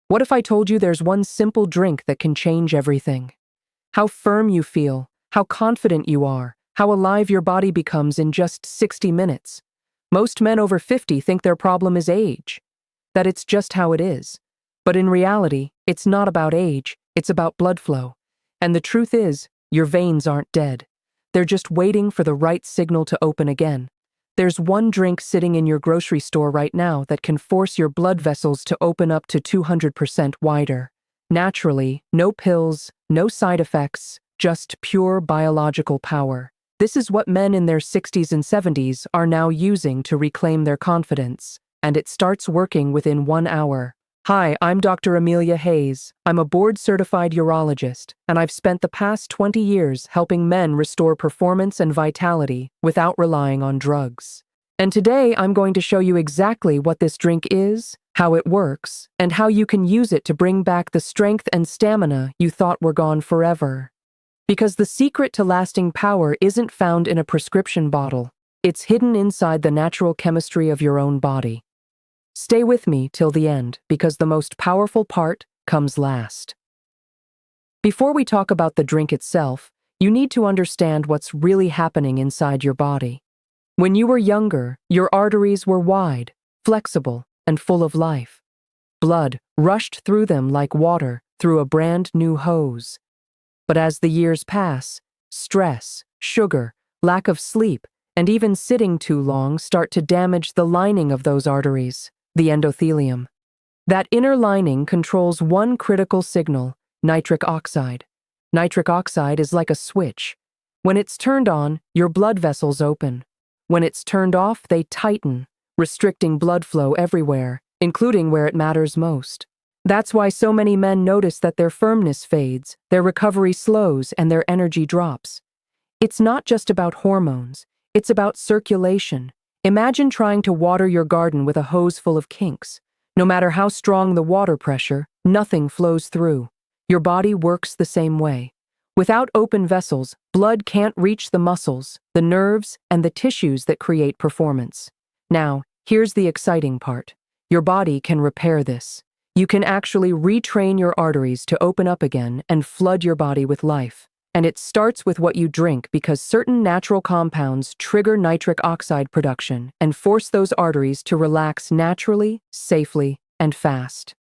What if I told you there's one simple drink that can change everything? How firm you feel, how confident you are, how alive your body becomes in just 60 minutes. Most men over 50 think their problem is age, that it's just how it is. But in reality, it's not about age, it's about blood flow. And the truth is, your veins aren't dead. They're just waiting for the right signal to open again. There's one drink sitting in your grocery store right now that can force your blood vessels to open up to 200% wider. Naturally, no pills, no side effects, just pure biological power. This is what men in their 60s and 70s are now using to reclaim their confidence, and it starts working within 1 hour. Hi, I'm Dr. Amelia Hayes. I'm a board-certified urologist, and I've spent the past 20 years helping men restore performance and vitality without relying on drugs. And today I'm going to show you exactly what this drink is, how it works, and how you can use it to bring back the strength and stamina you thought were gone forever. Because the secret to lasting power isn't found in a prescription bottle. It's hidden inside the natural chemistry of your own body. Stay with me till the end, because the most powerful part comes last. Before we talk about the drink itself, you need to understand what's really happening inside your body. When you were younger, your arteries were wide, flexible, and full of life. Blood rushed through them like water through a brand new hose. But as the years pass, stress, sugar, lack of sleep, and even sitting too long start to damage the lining of those arteries, the endothelium. That inner lining controls one critical signal, nitric oxide. Nitric oxide is like a switch. When it's turned on, your blood vessels open. When it's turned off, they tighten, restricting blood flow everywhere, including where it matters most. That's why so many men notice that their firmness fades, their recovery slows, and their energy drops. It's not just about hormones, it's about circulation. Imagine trying to water your garden with a hose full of kinks. No matter how strong the water pressure, nothing flows through. Your body works the same way. Without open vessels, blood can't reach the muscles, the nerves, and the tissues that create performance. Now, here's the exciting part. Your body can repair this. You can actually retrain your arteries to open up again and flood your body with life. And it starts with what you drink, because certain natural compounds trigger nitric oxide production and force those arteries to relax naturally, safely, and fast.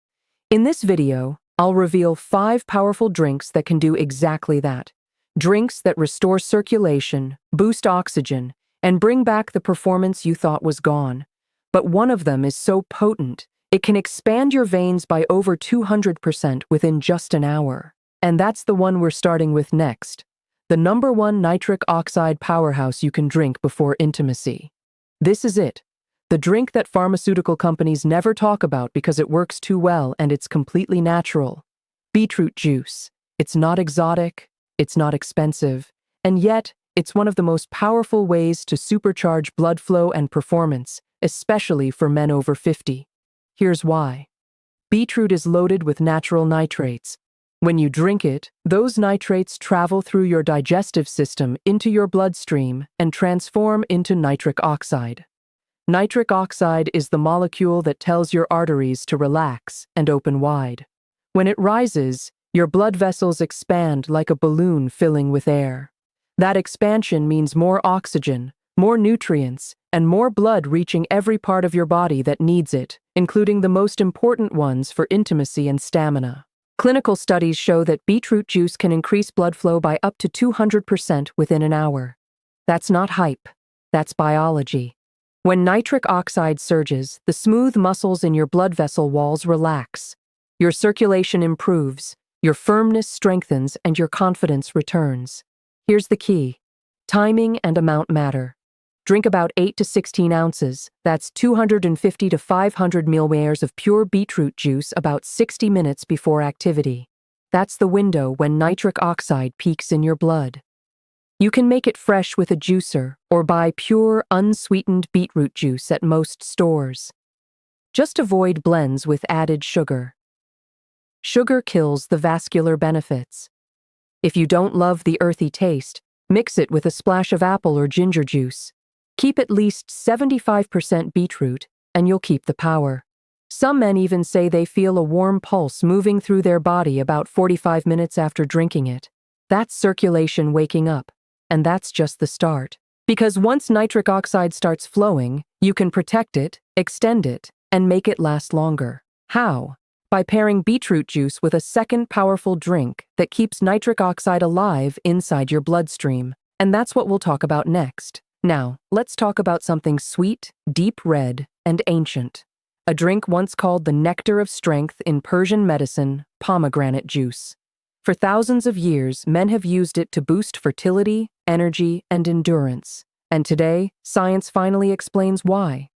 In this video, I'll reveal 5 powerful drinks that can do exactly that. Drinks that restore circulation, boost oxygen, and bring back the performance you thought was gone. But one of them is so potent, it can expand your veins by over 200% within just an hour. And that's the one we're starting with next. The #1 nitric oxide powerhouse you can drink before intimacy. This is it. The drink that pharmaceutical companies never talk about because it works too well and it's completely natural. Beetroot juice. It's not exotic, it's not expensive, and yet it's one of the most powerful ways to supercharge blood flow and performance, especially for men over 50. Here's why. Beetroot is loaded with natural nitrates. When you drink it, those nitrates travel through your digestive system into your bloodstream and transform into nitric oxide. Nitric oxide is the molecule that tells your arteries to relax and open wide. When it rises, your blood vessels expand like a balloon filling with air. That expansion means more oxygen, more nutrients, and more blood reaching every part of your body that needs it, including the most important ones for intimacy and stamina. Clinical studies show that beetroot juice can increase blood flow by up to 200% within an hour. That's not hype, that's biology. When nitric oxide surges, the smooth muscles in your blood vessel walls relax. Your circulation improves, your firmness strengthens, and your confidence returns. Here's the key. Timing and amount matter. Drink about 8 to 16 ounces, that's 250 to 500 milliliters of pure beetroot juice about 60 minutes before activity. That's the window when nitric oxide peaks in your blood. You can make it fresh with a juicer or buy pure, unsweetened beetroot juice at most stores. Just avoid blends with added sugar. Sugar kills the vascular benefits. If you don't love the earthy taste, mix it with a splash of apple or ginger juice. Keep at least 75% beetroot, and you'll keep the power. Some men even say they feel a warm pulse moving through their body about 45 minutes after drinking it. That's circulation waking up. And that's just the start. Because once nitric oxide starts flowing, you can protect it, extend it, and make it last longer. How? By pairing beetroot juice with a second powerful drink that keeps nitric oxide alive inside your bloodstream. And that's what we'll talk about next. Now, let's talk about something sweet, deep red, and ancient. A drink once called the nectar of strength in Persian medicine, pomegranate juice. For thousands of years, men have used it to boost fertility, energy, and endurance. And today, science finally explains why.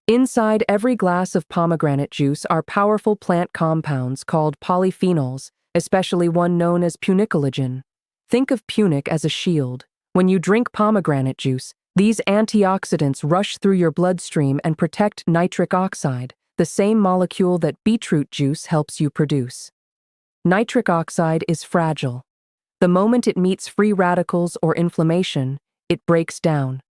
Inside every glass of pomegranate juice are powerful plant compounds called polyphenols, especially one known as punicologen. Think of punic as a shield. When you drink pomegranate juice, these antioxidants rush through your bloodstream and protect nitric oxide, the same molecule that beetroot juice helps you produce. Nitric oxide is fragile. The moment it meets free radicals or inflammation, it breaks down.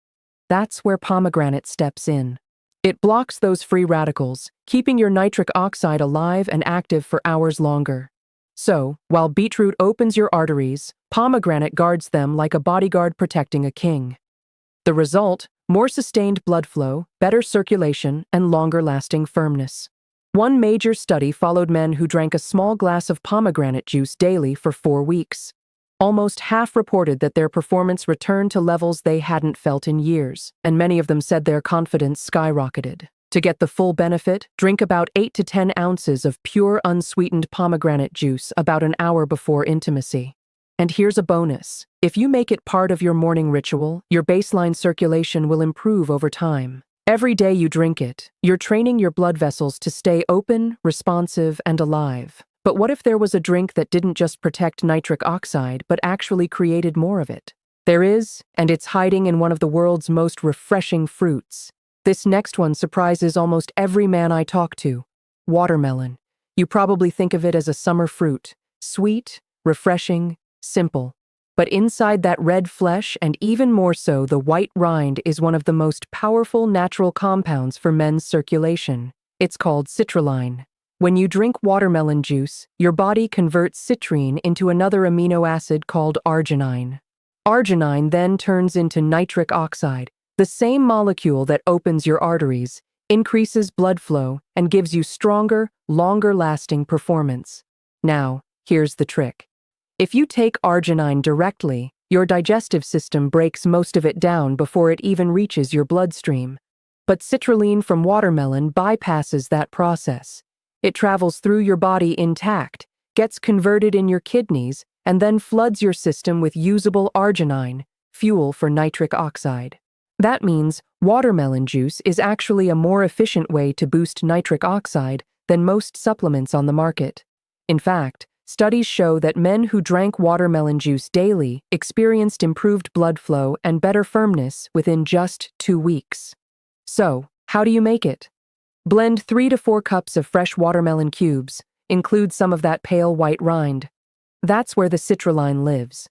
That's where pomegranate steps in. It blocks those free radicals, keeping your nitric oxide alive and active for hours longer. So, while beetroot opens your arteries, pomegranate guards them like a bodyguard protecting a king. The result? More sustained blood flow, better circulation, and longer-lasting firmness. One major study followed men who drank a small glass of pomegranate juice daily for 4 weeks. Almost half reported that their performance returned to levels they hadn't felt in years, and many of them said their confidence skyrocketed. To get the full benefit, drink about 8 to 10 ounces of pure unsweetened pomegranate juice about an hour before intimacy. And here's a bonus. If you make it part of your morning ritual, your baseline circulation will improve over time. Every day you drink it, you're training your blood vessels to stay open, responsive, and alive. But what if there was a drink that didn't just protect nitric oxide, but actually created more of it? There is, and it's hiding in one of the world's most refreshing fruits. This next one surprises almost every man I talk to. Watermelon. You probably think of it as a summer fruit. Sweet, refreshing, simple. But inside that red flesh, and even more so the white rind, is one of the most powerful natural compounds for men's circulation. It's called citrulline. When you drink watermelon juice, your body converts citrine into another amino acid called arginine. Arginine then turns into nitric oxide, the same molecule that opens your arteries, increases blood flow, and gives you stronger, longer-lasting performance. Now, here's the trick. If you take arginine directly, your digestive system breaks most of it down before it even reaches your bloodstream. But citrulline from watermelon bypasses that process. It travels through your body intact, gets converted in your kidneys, and then floods your system with usable arginine, fuel for nitric oxide. That means watermelon juice is actually a more efficient way to boost nitric oxide than most supplements on the market. In fact, studies show that men who drank watermelon juice daily experienced improved blood flow and better firmness within just 2 weeks. So, how do you make it? Blend 3 to 4 cups of fresh watermelon cubes. Include some of that pale white rind. That's where the citrulline lives.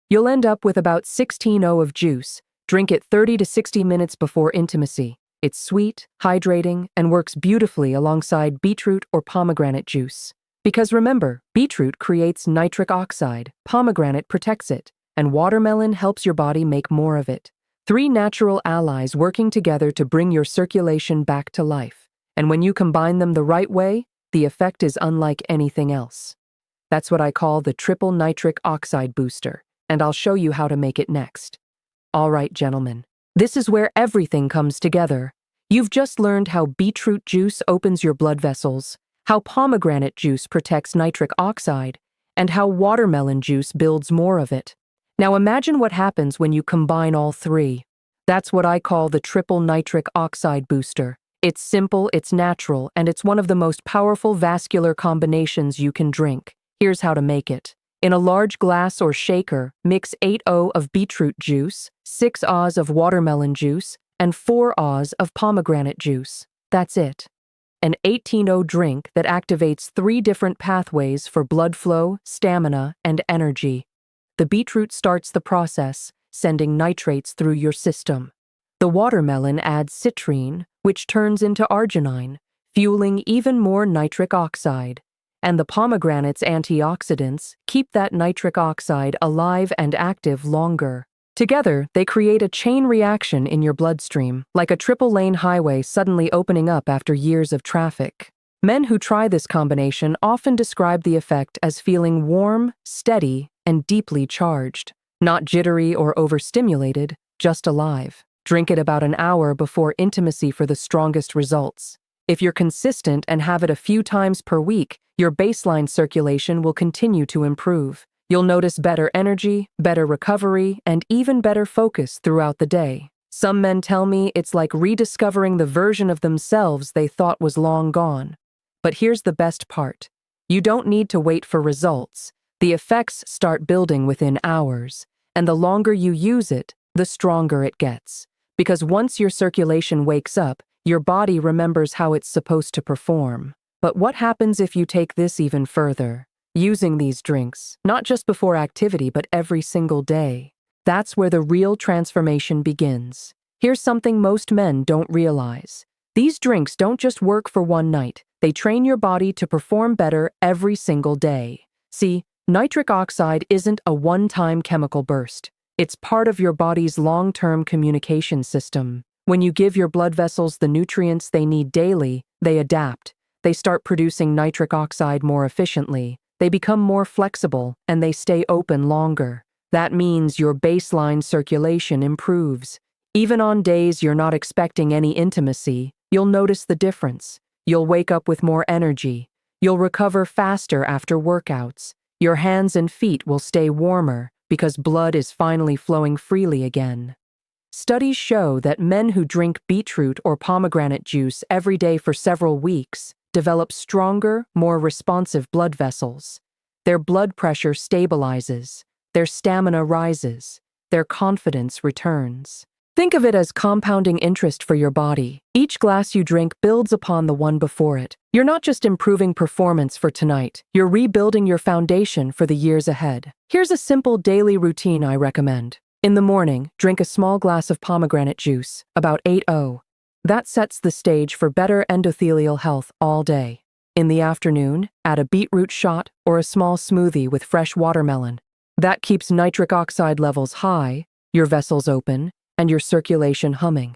You'll end up with about 16 of juice. Drink it 30 to 60 minutes before intimacy. It's sweet, hydrating, and works beautifully alongside beetroot or pomegranate juice. Because remember, beetroot creates nitric oxide, pomegranate protects it, and watermelon helps your body make more of it. 3 natural allies working together to bring your circulation back to life. And when you combine them the right way, the effect is unlike anything else. That's what I call the triple nitric oxide booster, and I'll show you how to make it next. All right, gentlemen, this is where everything comes together. You've just learned how beetroot juice opens your blood vessels, how pomegranate juice protects nitric oxide, and how watermelon juice builds more of it. Now imagine what happens when you combine all 3. That's what I call the triple nitric oxide booster. It's simple, it's natural, and it's one of the most powerful vascular combinations you can drink. Here's how to make it. In a large glass or shaker, mix 8 of beetroot juice, 6 of watermelon juice, and 4 of pomegranate juice. That's it. An 18 drink that activates 3 different pathways for blood flow, stamina, and energy. The beetroot starts the process, sending nitrates through your system. The watermelon adds citrine, which turns into arginine, fueling even more nitric oxide. And the pomegranate's antioxidants keep that nitric oxide alive and active longer. Together, they create a chain reaction in your bloodstream, like a triple-lane highway suddenly opening up after years of traffic. Men who try this combination often describe the effect as feeling warm, steady, and deeply charged. Not jittery or overstimulated, just alive. Drink it about an hour before intimacy for the strongest results. If you're consistent and have it a few times per week, your baseline circulation will continue to improve. You'll notice better energy, better recovery, and even better focus throughout the day. Some men tell me it's like rediscovering the version of themselves they thought was long gone. But here's the best part. You don't need to wait for results. The effects start building within hours, and the longer you use it, the stronger it gets. Because once your circulation wakes up, your body remembers how it's supposed to perform. But what happens if you take this even further? Using these drinks, not just before activity, but every single day. That's where the real transformation begins. Here's something most men don't realize. These drinks don't just work for one night. They train your body to perform better every single day. See, nitric oxide isn't a one-time chemical burst. It's part of your body's long-term communication system. When you give your blood vessels the nutrients they need daily, they adapt. They start producing nitric oxide more efficiently. They become more flexible, and they stay open longer. That means your baseline circulation improves. Even on days you're not expecting any intimacy, you'll notice the difference. You'll wake up with more energy. You'll recover faster after workouts. Your hands and feet will stay warmer because blood is finally flowing freely again. Studies show that men who drink beetroot or pomegranate juice every day for several weeks develop stronger, more responsive blood vessels. Their blood pressure stabilizes, their stamina rises, their confidence returns. Think of it as compounding interest for your body. Each glass you drink builds upon the one before it. You're not just improving performance for tonight, you're rebuilding your foundation for the years ahead. Here's a simple daily routine I recommend. In the morning, drink a small glass of pomegranate juice, about 8:0. That sets the stage for better endothelial health all day. In the afternoon, add a beetroot shot or a small smoothie with fresh watermelon. That keeps nitric oxide levels high, your vessels open, and your circulation humming.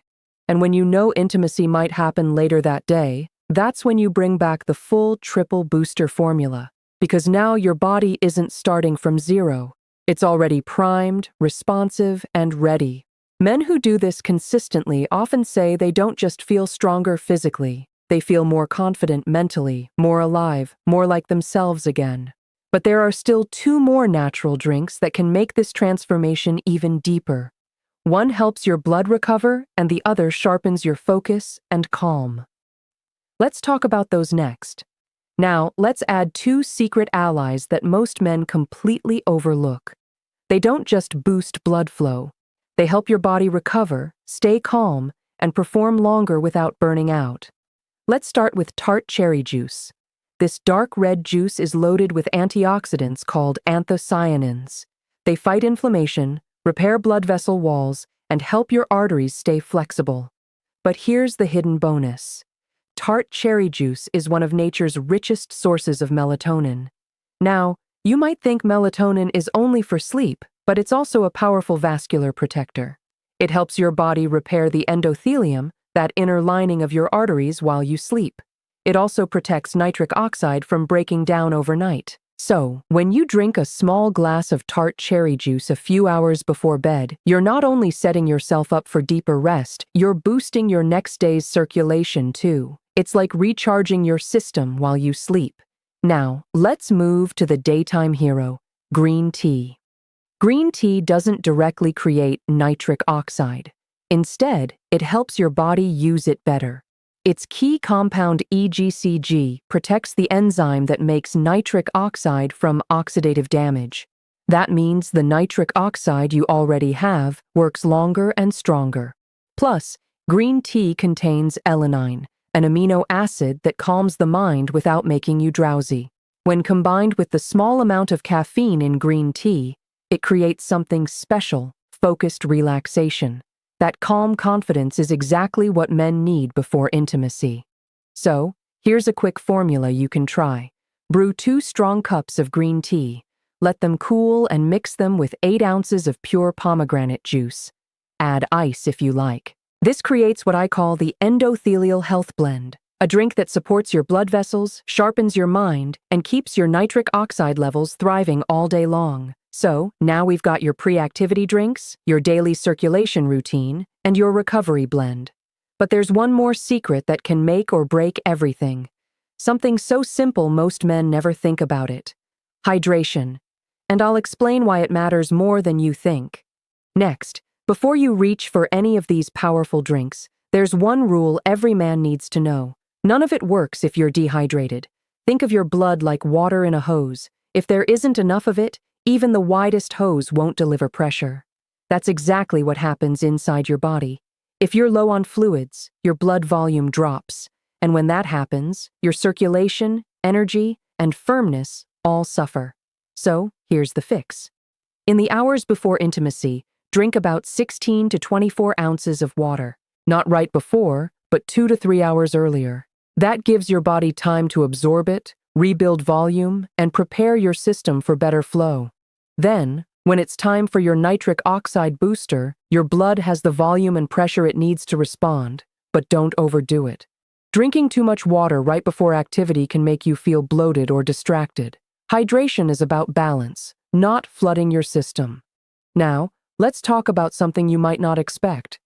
And when you know intimacy might happen later that day, that's when you bring back the full triple booster formula. Because now your body isn't starting from zero. It's already primed, responsive, and ready. Men who do this consistently often say they don't just feel stronger physically, they feel more confident mentally, more alive, more like themselves again. But there are still 2 more natural drinks that can make this transformation even deeper. One helps your blood recover, and the other sharpens your focus and calm. Let's talk about those next. Now, let's add 2 secret allies that most men completely overlook. They don't just boost blood flow. They help your body recover, stay calm, and perform longer without burning out. Let's start with tart cherry juice. This dark red juice is loaded with antioxidants called anthocyanins. They fight inflammation, repair blood vessel walls, and help your arteries stay flexible. But here's the hidden bonus. Tart cherry juice is one of nature's richest sources of melatonin. Now, you might think melatonin is only for sleep, but it's also a powerful vascular protector. It helps your body repair the endothelium, that inner lining of your arteries, while you sleep. It also protects nitric oxide from breaking down overnight. So, when you drink a small glass of tart cherry juice a few hours before bed, you're not only setting yourself up for deeper rest, you're boosting your next day's circulation too. It's like recharging your system while you sleep. Now, let's move to the daytime hero, green tea. Green tea doesn't directly create nitric oxide. Instead, it helps your body use it better. Its key compound EGCG protects the enzyme that makes nitric oxide from oxidative damage. That means the nitric oxide you already have works longer and stronger. Plus, green tea contains alanine, an amino acid that calms the mind without making you drowsy. When combined with the small amount of caffeine in green tea, it creates something special, focused relaxation. That calm confidence is exactly what men need before intimacy. So, Here's a quick formula you can try. Brew 2 strong cups of green tea. Let them cool and mix them with 8 ounces of pure pomegranate juice. Add ice if you like. This creates what I call the endothelial health blend, a drink that supports your blood vessels, sharpens your mind, and keeps your nitric oxide levels thriving all day long. So, now we've got your pre-activity drinks, your daily circulation routine, and your recovery blend. But there's one more secret that can make or break everything. Something so simple most men never think about it. Hydration. And I'll explain why it matters more than you think. Next, before you reach for any of these powerful drinks, there's one rule every man needs to know. None of it works if you're dehydrated. Think of your blood like water in a hose. If there isn't enough of it, even the widest hose won't deliver pressure. That's exactly what happens inside your body. If you're low on fluids, your blood volume drops. And when that happens, your circulation, energy, and firmness all suffer. So, here's the fix. In the hours before intimacy, drink about 16 to 24 ounces of water. Not right before, but 2 to 3 hours earlier. That gives your body time to absorb it, rebuild volume, and prepare your system for better flow. Then, when it's time for your nitric oxide booster, your blood has the volume and pressure it needs to respond, but don't overdo it. Drinking too much water right before activity can make you feel bloated or distracted. Hydration is about balance, not flooding your system. Now, let's talk about something you might not expect.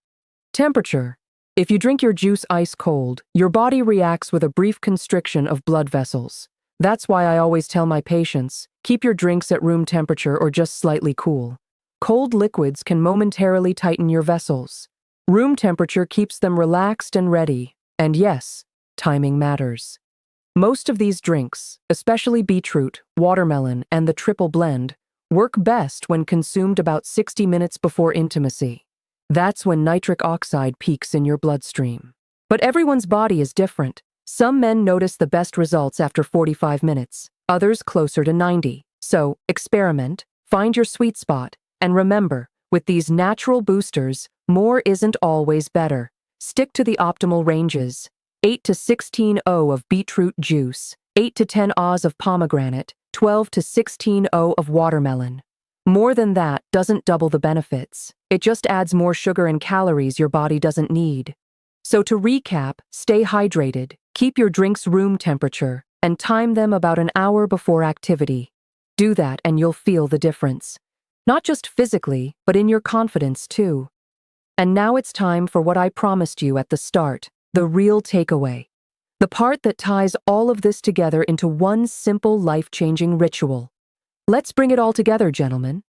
Temperature. If you drink your juice ice cold, your body reacts with a brief constriction of blood vessels. That's why I always tell my patients, keep your drinks at room temperature or just slightly cool. Cold liquids can momentarily tighten your vessels. Room temperature keeps them relaxed and ready. And yes, timing matters. Most of these drinks, especially beetroot, watermelon, and the triple blend, work best when consumed about 60 minutes before intimacy. That's when nitric oxide peaks in your bloodstream. But everyone's body is different. Some men notice the best results after 45 minutes, others closer to 90. So, experiment, find your sweet spot, and remember, with these natural boosters, more isn't always better. Stick to the optimal ranges. 8 to 16 O of beetroot juice, 8 to 10 Oz of pomegranate, 12 to 16 O of watermelon. More than that doesn't double the benefits. It just adds more sugar and calories your body doesn't need. So to recap, stay hydrated, keep your drinks room temperature, and time them about an hour before activity. Do that and you'll feel the difference. Not just physically, but in your confidence too. And now it's time for what I promised you at the start, the real takeaway. The part that ties all of this together into one simple life-changing ritual. Let's bring it all together, gentlemen.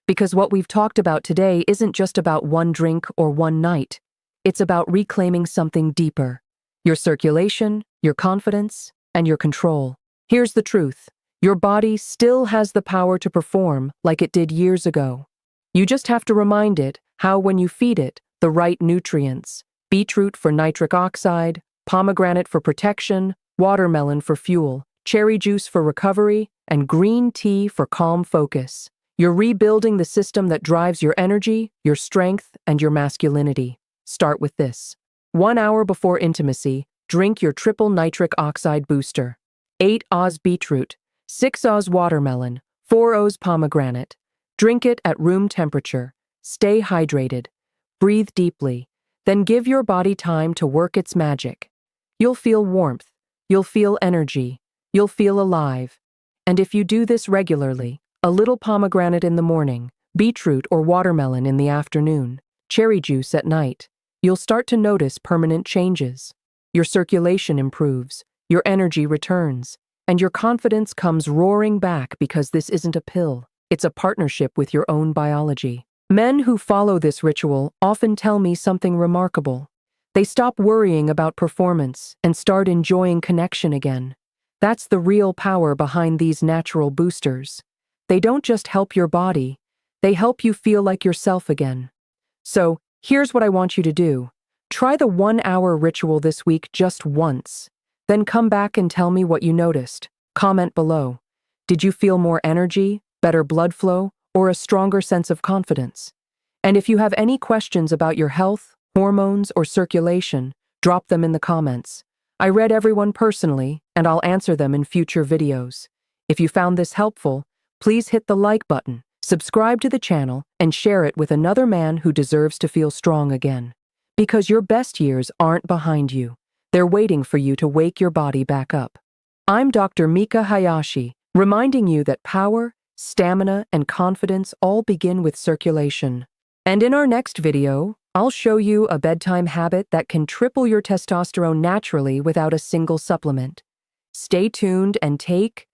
Because what we've talked about today isn't just about one drink or one night. It's about reclaiming something deeper. Your circulation, your confidence, and your control. Here's the truth. Your body still has the power to perform like it did years ago. You just have to remind it how when you feed it the right nutrients, beetroot for nitric oxide, pomegranate for protection, watermelon for fuel, cherry juice for recovery, and green tea for calm focus. You're rebuilding the system that drives your energy, your strength, and your masculinity. Start with this. 1 hour before intimacy, drink your triple nitric oxide booster. 8 Oz beetroot, 6 Oz watermelon, 4 Oz pomegranate. Drink it at room temperature. Stay hydrated. Breathe deeply. Then give your body time to work its magic. You'll feel warmth. You'll feel energy. You'll feel alive. And if you do this regularly, a little pomegranate in the morning, beetroot or watermelon in the afternoon, cherry juice at night, you'll start to notice permanent changes. Your circulation improves, your energy returns, and your confidence comes roaring back because this isn't a pill, it's a partnership with your own biology. Men who follow this ritual often tell me something remarkable. They stop worrying about performance and start enjoying connection again. That's the real power behind these natural boosters. They don't just help your body, they help you feel like yourself again. So, here's what I want you to do. Try the 1 hour ritual this week just once. Then come back and tell me what you noticed. Comment below. Did you feel more energy, better blood flow, or a stronger sense of confidence? And if you have any questions about your health, hormones, or circulation, drop them in the comments. I read everyone personally, and I'll answer them in future videos. If you found this helpful, please hit the like button, subscribe to the channel, and share it with another man who deserves to feel strong again. Because your best years aren't behind you. They're waiting for you to wake your body back up. I'm Dr. Mika Hayashi, reminding you that power, stamina, and confidence all begin with circulation. And in our next video, I'll show you a bedtime habit that can triple your testosterone naturally without a single supplement. Stay tuned and take